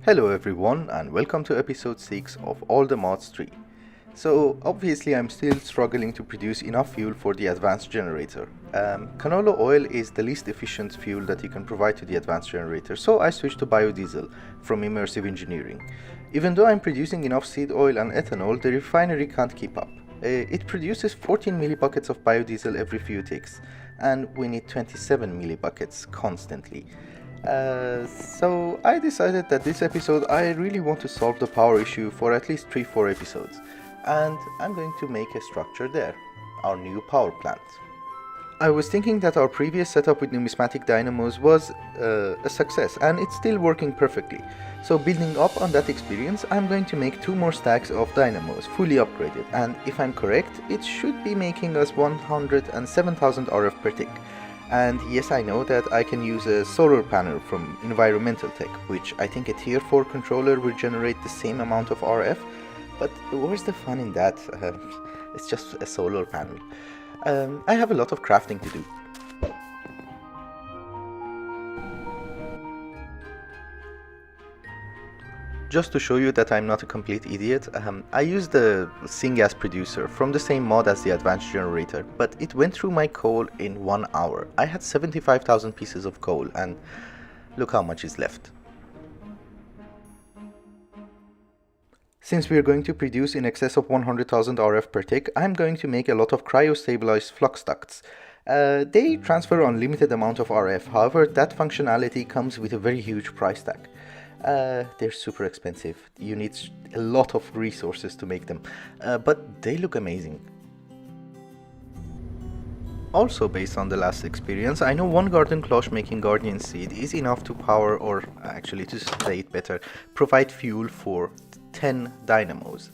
Hello everyone and welcome to episode 6 of All the Mods 3. So obviously I'm still struggling to produce enough fuel for the advanced generator. Canola oil is the least efficient fuel that you can provide to the advanced generator, so I switched to biodiesel from immersive engineering. Even though I'm producing enough seed oil and ethanol, the refinery can't keep up. It produces 14 millibuckets of biodiesel every few ticks, and we need 27 millibuckets constantly. So I decided that this episode I really want to solve the power issue for at least 3-4 episodes, and I'm going to make a structure there, our new power plant. I was thinking that our previous setup with Numismatic Dynamos was a success, and it's still working perfectly. So building up on that experience, I'm going to make 2 more stacks of dynamos, fully upgraded, and if I'm correct, it should be making us 107,000 RF per tick. And yes, I know that I can use a solar panel from Environmental Tech, which I think a tier 4 controller will generate the same amount of RF, but where's the fun in that? It's just a solar panel. I have a lot of crafting to do. Just to show you that I'm not a complete idiot, I used the syngas producer from the same mod as the advanced generator, but it went through my coal in 1 hour. I had 75,000 pieces of coal, and look how much is left. Since we are going to produce in excess of 100,000 RF per tick, I'm going to make a lot of cryo-stabilized flux ducts. They transfer unlimited amount of RF, however that functionality comes with a very huge price tag. They're super expensive. You need a lot of resources to make them, but they look amazing. Also, based on the last experience, I know 1 garden cloche making guardian seed is enough to power, or actually to say it better, provide fuel for 10 dynamos.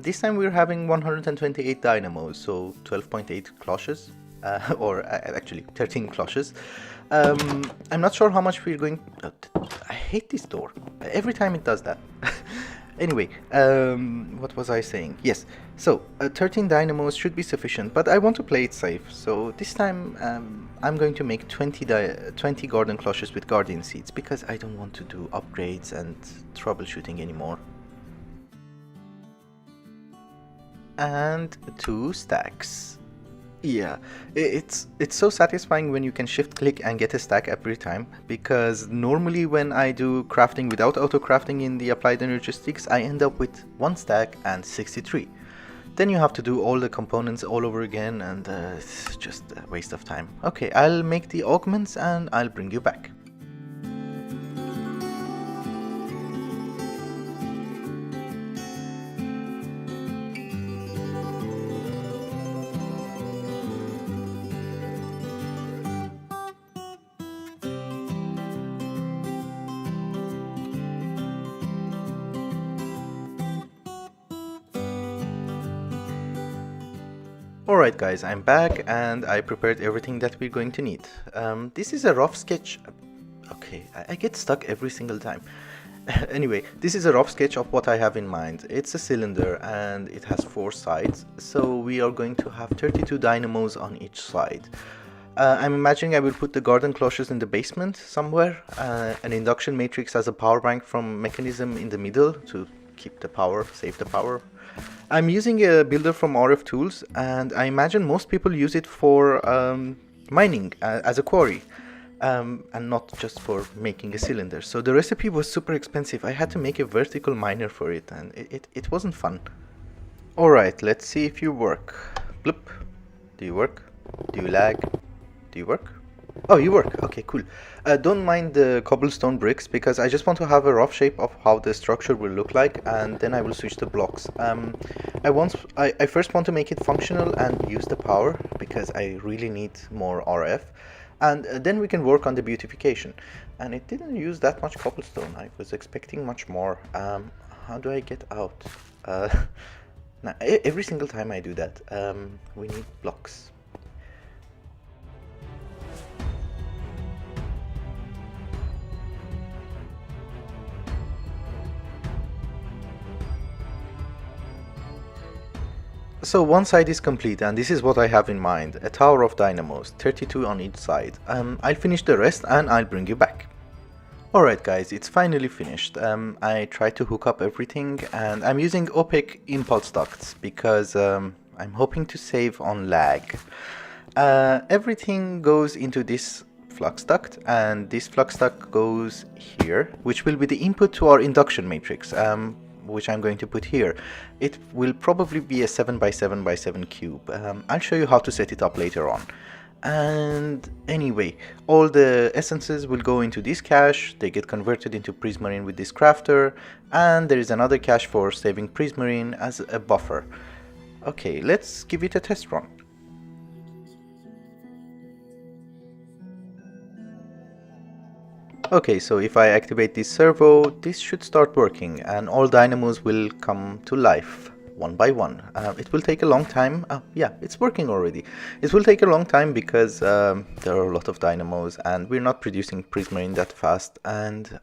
This time we're having 128 dynamos, so 12.8 cloches, or actually 13 cloches. I'm not sure how much we're going... I hate this door. Every time it does that. Anyway, what was I saying? Yes, so 13 dynamos should be sufficient, but I want to play it safe. So this time I'm going to make 20 garden cloches with guardian seeds, because I don't want to do upgrades and troubleshooting anymore. And 2 stacks. Yeah, it's so satisfying when you can shift click and get a stack every time, because normally when I do crafting without auto crafting in the applied energy sticks, I end up with 1 stack and 63. Then you have to do all the components all over again, and it's just a waste of time. Okay, I'll make the augments and I'll bring you back. Alright guys, I'm back and I prepared everything that we're going to need. This is a rough sketch. Okay, I get stuck every single time. Anyway, this is a rough sketch of what I have in mind. It's a cylinder and it has 4 sides, so we are going to have 32 dynamos on each side. I'm imagining I will put the garden cloches in the basement somewhere, an induction matrix as a power bank from Mekanism in the middle to keep the power, save the power. I'm using a builder from RF Tools, and I imagine most people use it for mining as a quarry, and not just for making a cylinder. So the recipe was super expensive. I had to make a vertical miner for it, and it wasn't fun. Alright, let's see if you work. Bloop. Do you work? Do you lag? Do you work? Oh, you work. Okay, cool. Don't mind the cobblestone bricks, because I just want to have a rough shape of how the structure will look like, and then I will switch the blocks. I first want to make it functional and use the power, because I really need more RF, and then we can work on the beautification. And it didn't use that much cobblestone. I was expecting much more. How do I get out? Now, every single time I do that, we need blocks. So one side is complete, and this is what I have in mind: a tower of dynamos, 32 on each side. I'll finish the rest and I'll bring you back. Alright guys, it's finally finished. I tried to hook up everything and I'm using opaque impulse ducts because I'm hoping to save on lag. Everything goes into this flux duct and this flux duct goes here, which will be the input to our induction matrix, which I'm going to put here. It will probably be a 7x7x7 cube. I'll show you how to set it up later on. And anyway, all the essences will go into this cache. They get converted into prismarine with this crafter, and there is another cache for saving prismarine as a buffer. Okay, let's give it a test run. Okay, so if I activate this servo, this should start working and all dynamos will come to life one by one. It will take a long time. Yeah, it's working already. It will take a long time because there are a lot of dynamos and we're not producing prismarine that fast, and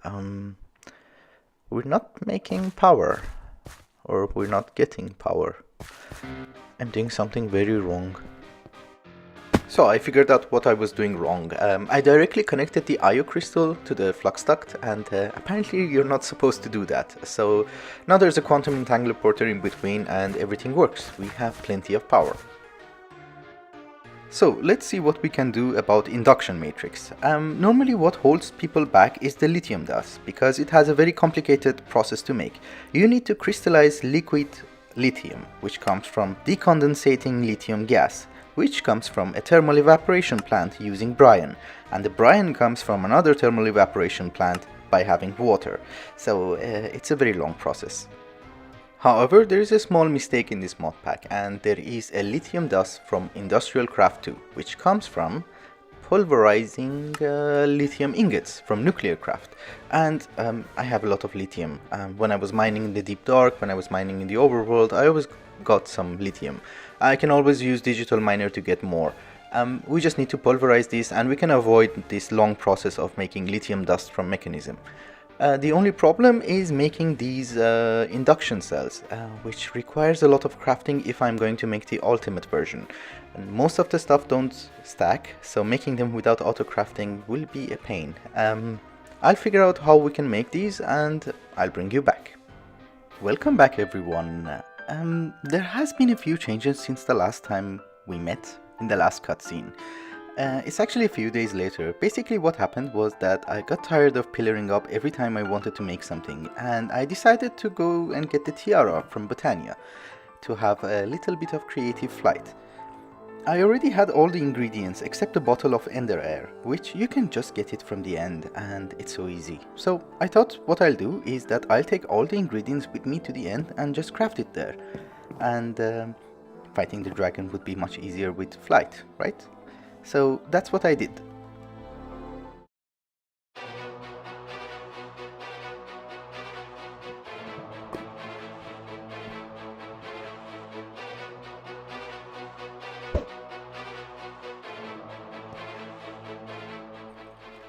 we're not making power, or we're not getting power. I'm doing something very wrong. So I figured out what I was doing wrong. I directly connected the IO crystal to the flux duct, and apparently you're not supposed to do that. So now there's a quantum entangler porter in between and everything works. We have plenty of power. So let's see what we can do about induction matrix. Normally what holds people back is the lithium dust, because it has a very complicated process to make. You need to crystallize liquid lithium, which comes from decondensating lithium gas, which comes from a thermal evaporation plant using brine, and the brine comes from another thermal evaporation plant by having water. So it's a very long process. However, there is a small mistake in this mod pack, and there is a lithium dust from Industrial Craft 2, which comes from pulverizing lithium ingots from nuclear craft. And I have a lot of lithium. When I was mining in the deep dark, when I was mining in the overworld, I always got some lithium. I can always use digital miner to get more. We just need to pulverize this, and we can avoid this long process of making lithium dust from Mekanism. The only problem is making these induction cells, which requires a lot of crafting if I'm going to make the ultimate version. And most of the stuff don't stack, so making them without auto crafting will be a pain. I'll figure out how we can make these and I'll bring you back. Welcome back everyone. There has been a few changes since the last time we met in the last cutscene. It's actually a few days later. Basically what happened was that I got tired of pillaring up every time I wanted to make something, and I decided to go and get the tiara from Botania to have a little bit of creative flight. I already had all the ingredients except a bottle of ender air, which you can just get it from the end, and it's so easy. So I thought what I'll do is that I'll take all the ingredients with me to the end and just craft it there. And fighting the dragon would be much easier with flight, right? So that's what I did.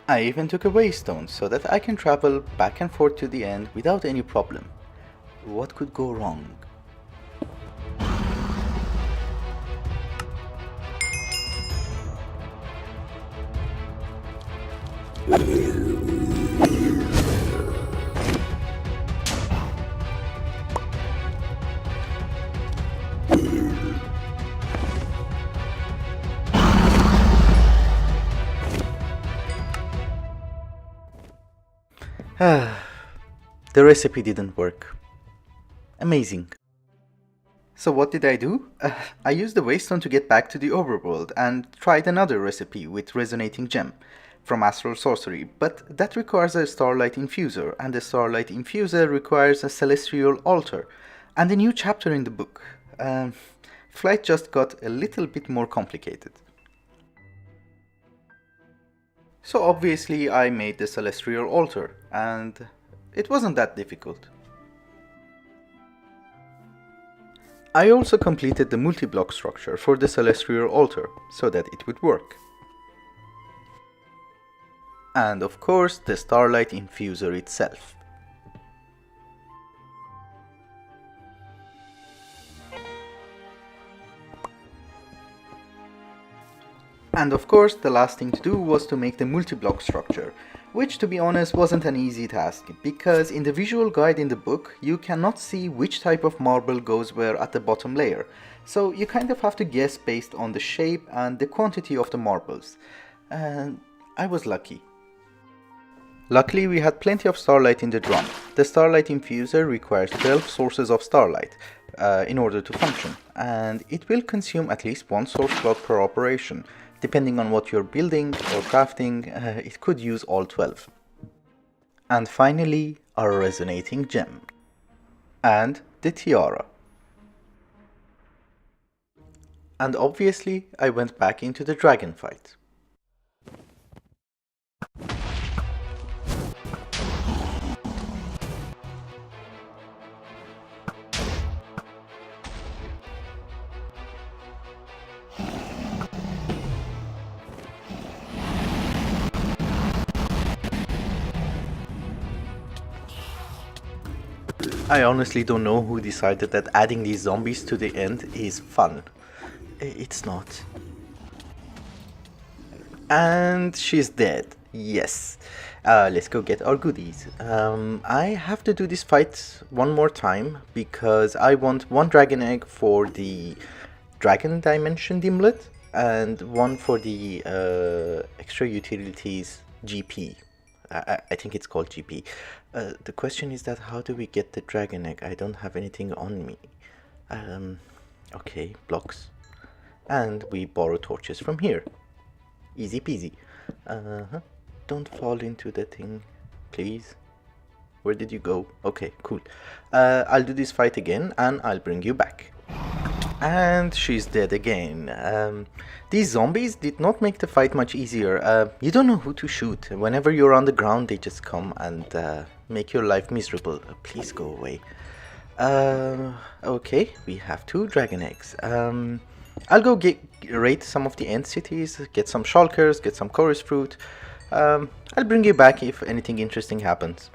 I even took a waystone so that I can travel back and forth to the end without any problem. What could go wrong? The recipe didn't work. Amazing. So what did I do? I used the waystone to get back to the overworld and tried another recipe with resonating gem from astral sorcery, but that requires a starlight infuser, and the starlight infuser requires a celestial altar and a new chapter in the book. Flight just got a little bit more complicated. So obviously I made the celestial altar, and it wasn't that difficult. I also completed the multi-block structure for the celestial altar, so that it would work. And of course the starlight infuser itself. And of course, the last thing to do was to make the multi-block structure, which to be honest wasn't an easy task, because in the visual guide in the book, you cannot see which type of marble goes where at the bottom layer. So you kind of have to guess based on the shape and the quantity of the marbles. And I was lucky. Luckily, we had plenty of starlight in the drum. The starlight infuser requires 12 sources of starlight in order to function, and it will consume at least one source block per operation. Depending on what you're building or crafting, it could use all 12. And finally, our resonating gem. And the tiara. And obviously, I went back into the dragon fight. I honestly don't know who decided that adding these zombies to the end is fun. It's not. And she's dead. Yes. Let's go get our goodies. I have to do this fight one more time because I want one dragon egg for the dragon dimension dimlet and one for the extra utilities GP. I think it's called GP. The question is that how do we get the dragon egg? I don't have anything on me. Okay, blocks. And we borrow torches from here. Easy peasy. Don't fall into the thing, please. Where did you go? Okay, cool. I'll do this fight again and I'll bring you back. And she's dead again. These zombies did not make the fight much easier. You don't know who to shoot. Whenever you're on the ground, they just come and make your life miserable. Please go away. Okay, we have 2 dragon eggs. I'll go raid some of the end cities, get some shulkers, get some chorus fruit. I'll bring you back if anything interesting happens.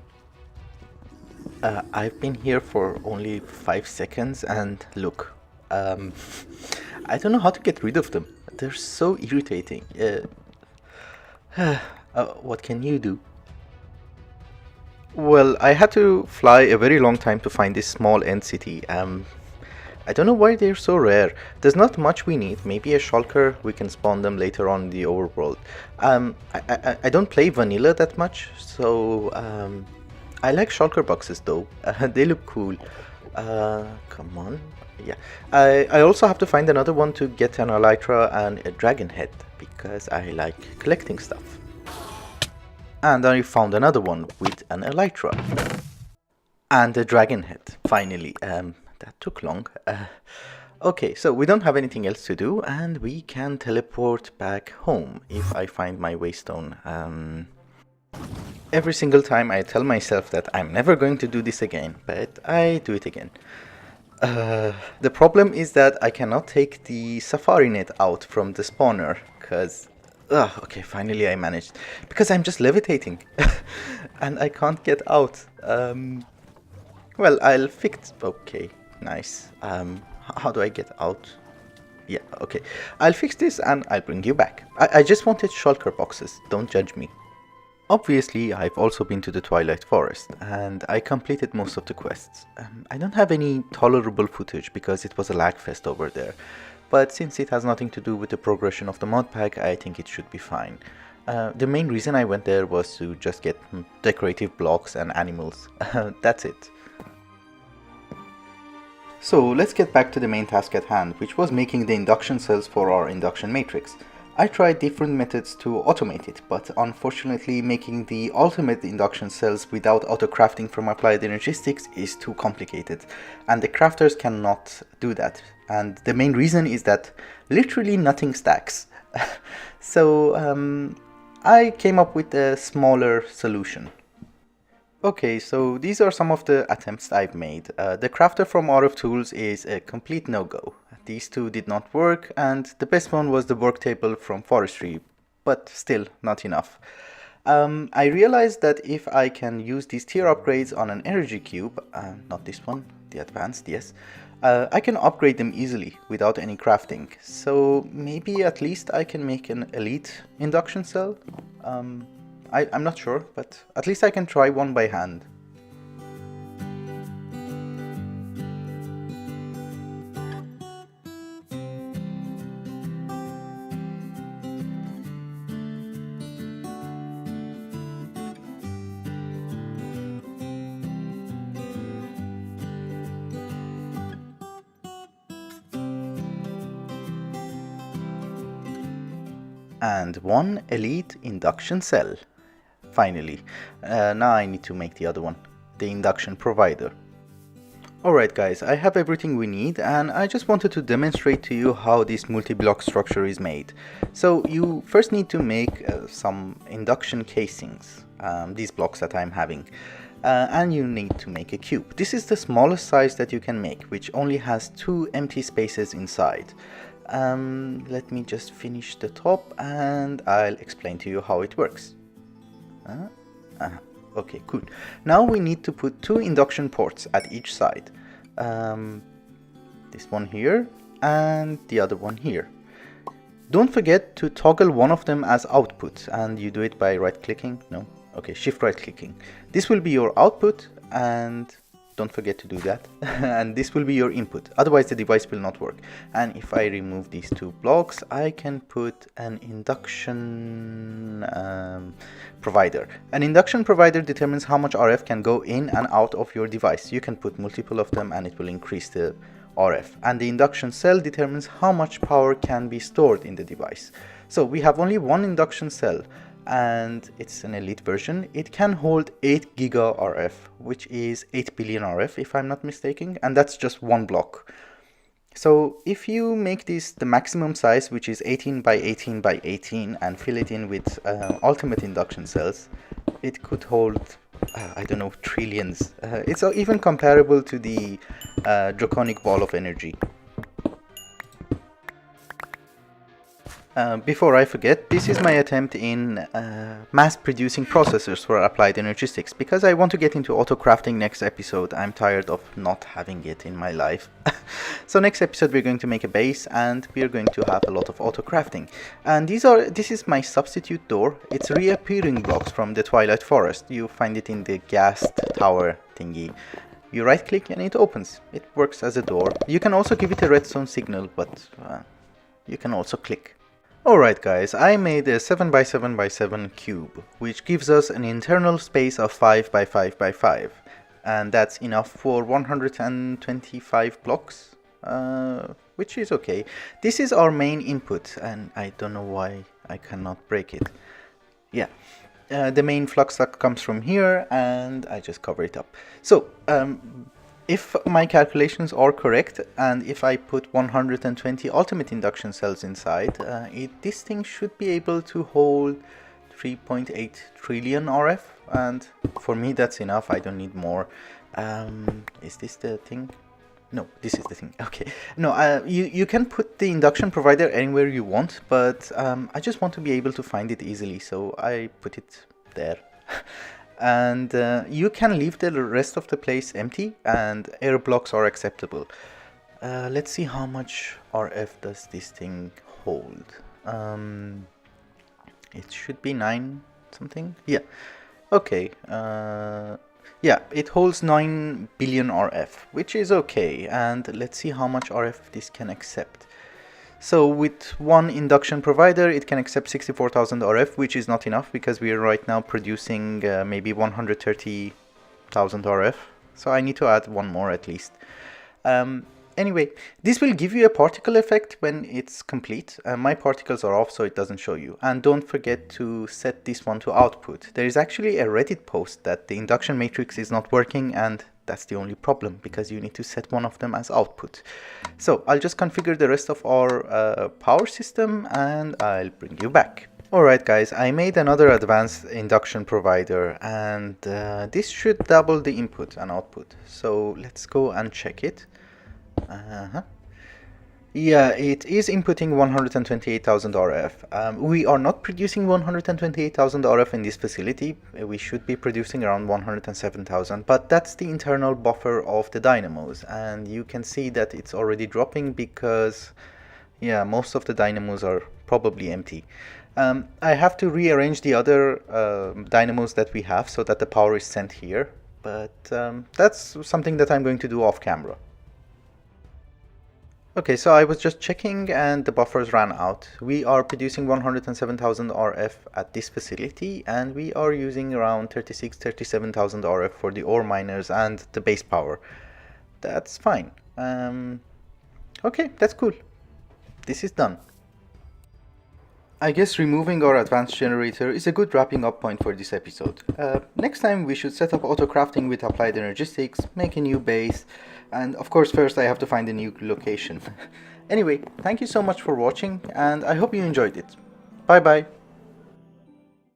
I've been here for only 5 seconds and look. I don't know how to get rid of them. They're so irritating. What can you do? Well, I had to fly a very long time to find this small end city. I don't know why they're so rare. There's not much we need. Maybe a shulker, we can spawn them later on in the overworld. I don't play vanilla that much, so I like shulker boxes though. They look cool. Come on. Yeah. I also have to find another one to get an elytra and a dragon head because I like collecting stuff. And I found another one with an elytra and a dragon head. Finally. That took long. Okay, so we don't have anything else to do and we can teleport back home if I find my waystone. Every single time I tell myself that I'm never going to do this again, but I do it again. The problem is that I cannot take the safari net out from the spawner because... okay, finally I managed. Because I'm just levitating and I can't get out. Well, I'll fix... Okay, nice. How do I get out? Yeah, okay. I'll fix this and I'll bring you back. I just wanted shulker boxes, don't judge me. Obviously, I've also been to the Twilight Forest, and I completed most of the quests. I don't have any tolerable footage because it was a lag fest over there, but since it has nothing to do with the progression of the mod pack, I think it should be fine. The main reason I went there was to just get decorative blocks and animals. That's it. So let's get back to the main task at hand, which was making the induction cells for our induction matrix. I tried different methods to automate it, but unfortunately making the ultimate induction cells without auto-crafting from applied energistics is too complicated, and the crafters cannot do that. And the main reason is that literally nothing stacks. So I came up with a smaller solution. Okay, so these are some of the attempts I've made. The crafter from Art of Tools is a complete no-go. These two did not work, and the best one was the work table from Forestry, but still not enough. I realized that if I can use these tier upgrades on an energy cube, not this one, the advanced, yes, I can upgrade them easily without any crafting, so maybe at least I can make an elite induction cell. I'm not sure, but at least I can try one by hand. And one elite induction cell. Finally. Now I need to make the other one, the Induction Provider. Alright guys, I have everything we need, and I just wanted to demonstrate to you how this multi-block structure is made. So you first need to make some induction casings, these blocks that I'm having. And you need to make a cube. This is the smallest size that you can make, which only has 2 empty spaces inside. Let me just finish the top and I'll explain to you how it works. Okay, cool. Now we need to put 2 induction ports at each side. This one here and the other one here. Don't forget to toggle one of them as output, and you do it by right clicking. No? Okay, shift right clicking. This will be your output, and don't forget to do that. And this will be your input, otherwise the device will not work. And if I remove these 2 blocks, I can put an induction provider. An induction provider determines how much RF can go in and out of your device. You can put multiple of them and it will increase the RF. And the induction cell determines how much power can be stored in the device. So we have only one induction cell, and it's an elite version. It can hold 8 giga RF, which is 8 billion RF if I'm not mistaken, and that's just one block. So if you make this the maximum size, which is 18 by 18 by 18, and fill it in with ultimate induction cells, it could hold I don't know, trillions. It's even comparable to the draconic ball of energy. Before I forget, this is my attempt in mass producing processors for applied energistics, because I want to get into auto crafting next episode. I'm tired of not having it in my life. So next episode we're going to make a base, and we're going to have a lot of auto crafting. And this is my substitute door. It's reappearing blocks from the Twilight Forest. You find it in the gas tower thingy. You right click and it opens. It works as a door. You can also give it a redstone signal, but you can also click. Alright guys, I made a 7x7x7 cube, which gives us an internal space of 5x5x5, and that's enough for 125 blocks, which is okay. This is our main input, and I don't know why I cannot break it. Yeah, the main flux that comes from here, and I just cover it up. So, if my calculations are correct, and if I put 120 ultimate induction cells inside, this thing should be able to hold 3.8 trillion RF, and for me that's enough. I don't need more. Is this the thing? No, this is the thing. Okay. No, you can put the induction provider anywhere you want, but I just want to be able to find it easily, so I put it there. And you can leave the rest of the place empty, and air blocks are acceptable. Let's see how much RF does this thing hold. It should be 9 something. Yeah. Okay. Yeah, it holds 9 billion RF, which is okay. And let's see how much RF this can accept. So with one induction provider, it can accept 64,000 RF, which is not enough because we are right now producing maybe 130,000 RF. So I need to add one more at least. Anyway, this will give you a particle effect when it's complete. My particles are off, so it doesn't show you. And don't forget to set this one to output. There is actually a Reddit post that the induction matrix is not working, and that's the only problem, because you need to set one of them as output. So I'll just configure the rest of our power system, and I'll bring you back. Alright guys, I made another advanced induction provider, and this should double the input and output. So let's go and check it. Yeah, it is inputting 128,000 RF. We are not producing 128,000 RF in this facility. We should be producing around 107,000, but that's the internal buffer of the dynamos. And you can see that it's already dropping because, yeah, most of the dynamos are probably empty. I have to rearrange the other dynamos that we have so that the power is sent here, but that's something that I'm going to do off camera. Okay, so I was just checking and the buffers ran out. We are producing 107,000 RF at this facility and we are using around 37,000 RF for the ore miners and the base power. That's fine. Okay, that's cool. This is done. I guess removing our advanced generator is a good wrapping up point for this episode. Next time we should set up auto crafting with applied energistics, make a new base, and of course first I have to find a new location. Anyway, thank you so much for watching and I hope you enjoyed it. Bye bye.